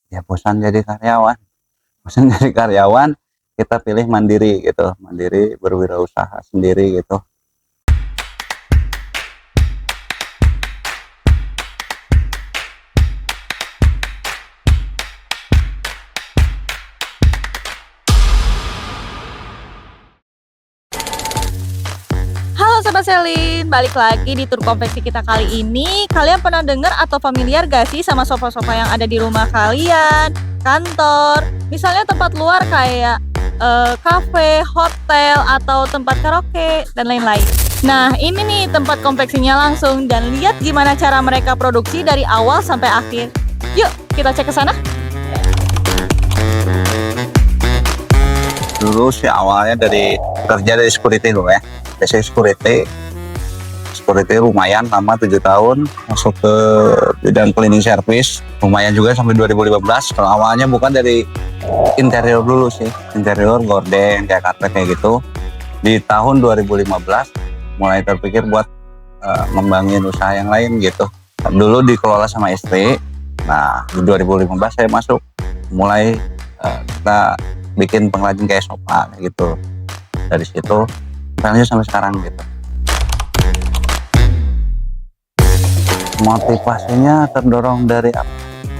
ya bosan jadi karyawan. Bosan jadi karyawan, kita pilih mandiri gitu, mandiri berwirausaha sendiri gitu. Halo Sobat Selin, balik lagi di tur konveksi kita kali ini. Kalian pernah dengar atau familiar gak sih sama sofa-sofa yang ada di rumah kalian, kantor, misalnya tempat luar kayak kafe, hotel, atau tempat karaoke, dan lain-lain. Nah ini nih tempat konveksinya langsung, dan lihat gimana cara mereka produksi dari awal sampai akhir. Yuk kita cek ke sana. Dulu sih awalnya kerja dari security dulu ya. Basic security lumayan lama 7 tahun, masuk ke bidang cleaning service lumayan juga sampai 2015. Kalau awalnya bukan dari interior dulu sih, interior gorden kayak karpet kayak gitu. Di tahun 2015 mulai terpikir buat ngembangin usaha yang lain gitu. Dulu dikelola sama istri. Nah di 2015 saya masuk, mulai kita bikin pengrajin kayak sofa kayak gitu. Dari situ lanjut sampai sekarang gitu. Motivasinya terdorong dari apa?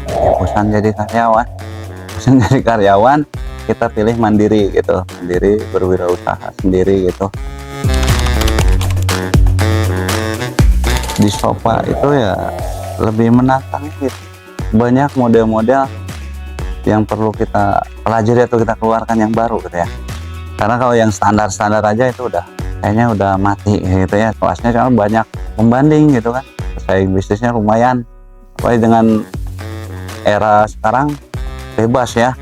Ya, bosan jadi karyawan. Bosan jadi karyawan, kita pilih mandiri gitu, mandiri berwirausaha sendiri gitu. Di sofa itu ya lebih menantang gitu. Banyak model-model yang perlu kita pelajari atau kita keluarkan yang baru gitu ya. Karena kalau yang standar-standar aja itu kayaknya udah mati gitu ya. Kelasnya karena banyak pembanding gitu kan. Pesaing bisnisnya lumayan. Apalagi dengan era sekarang bebas ya.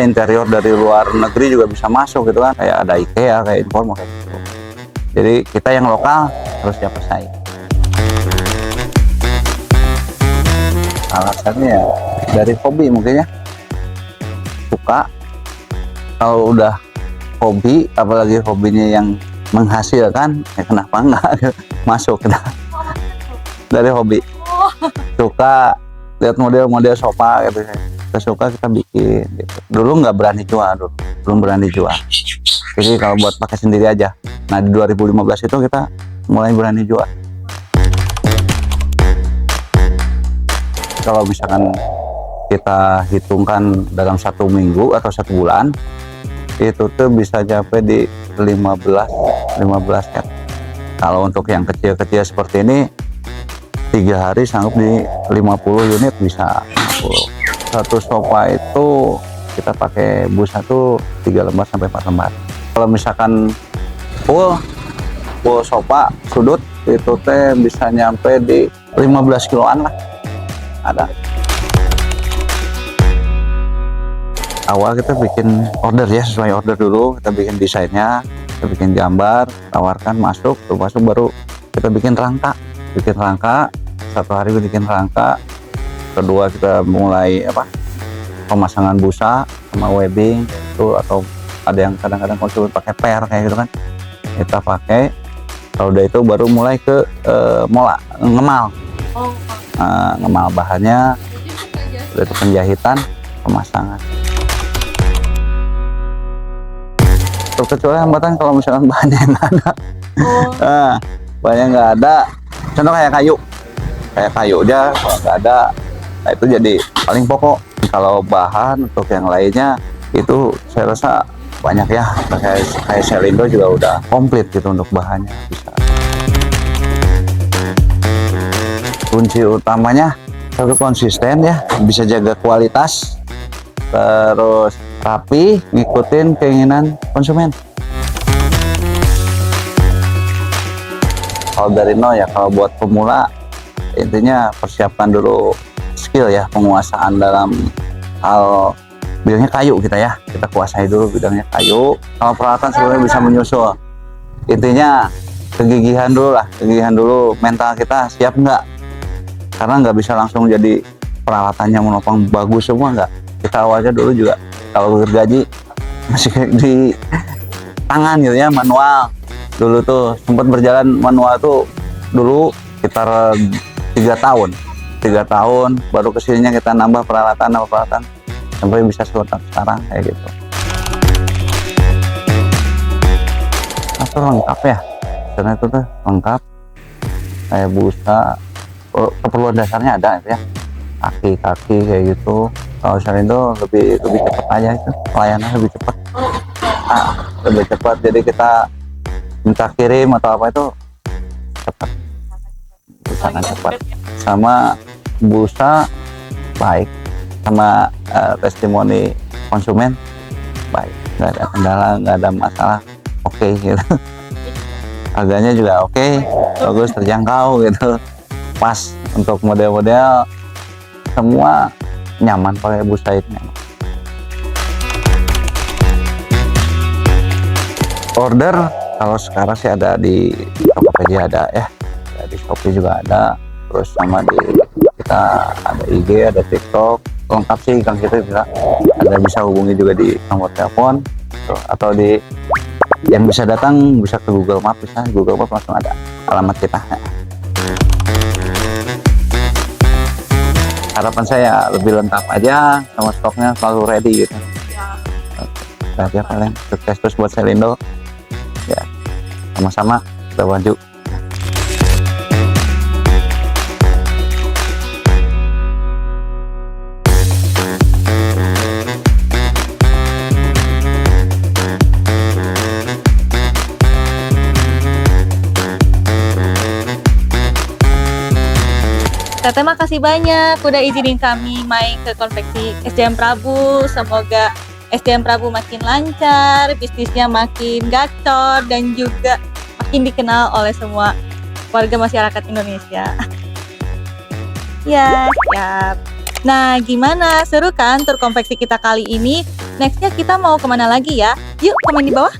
Interior dari luar negeri juga bisa masuk gitu kan. Kayak ada IKEA, kayak Informa kayak gitu. Jadi kita yang lokal harus siap bersaing. Alasannya ya dari hobi mungkin ya. Suka. Kalau udah hobi, apalagi hobinya yang menghasilkan, ya kenapa enggak masuk kita. Dari hobi. Suka lihat model-model sofa gitu. Kita suka, kita bikin gitu. Dulu nggak berani jual, belum berani jual. Jadi kalau buat pakai sendiri aja. Nah di 2015 itu kita mulai berani jual. Kalau misalkan kita hitungkan dalam 1 minggu atau 1 bulan, itu tuh bisa sampai di 15 ya. Kalau untuk yang kecil-kecil seperti ini 3 hari sanggup di 50 unit bisa. Satu sofa itu kita pakai busa tuh 3 lembar sampai 4 lembar. Kalau misalkan full sofa sudut itu teh bisa nyampe di 15 kiloan lah ada. Awal kita bikin order ya, sesuai order dulu, kita bikin desainnya, kita bikin gambar, tawarkan, masuk baru kita bikin rangka. Satu hari bikin rangka. Kedua kita mulai pemasangan busa sama webbing itu, atau ada yang kadang-kadang konsumen pakai per kayak gitu kan, kita pakai. Kalau udah itu baru mulai ke ngemal. Ngemal bahannya, udah itu penjahitan, pemasangan. Terkecuali hambatan kalau misalkan bahannya nggak ada. Bahannya nggak ada, contoh kayak kayu aja kalau nggak ada, nah itu jadi paling pokok. Kalau bahan untuk yang lainnya itu saya rasa banyak ya, kayak Selindo juga udah komplit gitu untuk bahannya. Bisa. Kunci utamanya satu, konsisten ya, bisa jaga kualitas, terus rapi, ngikutin keinginan konsumen. Kalau dari nol ya, kalau buat pemula intinya persiapkan dulu skill ya, penguasaan dalam hal bidangnya kayu kita kuasai dulu bidangnya kayu. Kalau peralatan sebenarnya bisa menyusul. Intinya kegigihan dulu, mental kita siap nggak? Karena nggak bisa langsung jadi peralatannya menopang bagus semua, nggak. Kita awalnya dulu juga kalau gergaji masih di tangan gitu ya, manual. Dulu tuh sempat berjalan manual tuh dulu sekitar 3 tahun. 3 tahun baru kesininya kita nambah peralatan sampai bisa selesai sekarang kayak gitu. Atau lengkap ya, karena itu tuh lengkap kayak busa, keperluan dasarnya ada ya, kaki kayak gitu. Kalau Selindo lebih cepat aja, itu pelayanan lebih cepat, lebih cepat. Jadi kita minta kirim atau apa itu cepat, sangat cepat. Sama busa baik, sama testimoni konsumen baik, nggak ada kendala, nggak ada masalah, oke gitu. Harganya juga oke, bagus, terjangkau gitu, pas untuk model-model semua nyaman pakai busa ini. Order kalau sekarang sih ada di Tokopedia, ada ya, di Shopee juga ada, terus sama di kita ada IG, ada TikTok, lengkap sih Kang, kita bisa hubungi juga di nomor telepon atau di yang bisa datang bisa ke Google Maps, bisa Google Maps langsung ada alamat kita. Harapan saya lebih lengkap aja, sama stoknya selalu ready gitu. Aja paling sukses terus buat Selindo ya, sama-sama kita maju. Teteh makasih banyak udah izinin kami main ke konveksi SDM Prabu. Semoga SDM Prabu makin lancar, bisnisnya makin gacor, dan juga makin dikenal oleh semua warga masyarakat Indonesia. Ya, siap. Nah, gimana? Seru kan tur konveksi kita kali ini? Nextnya kita mau kemana lagi ya? Yuk, komen di bawah.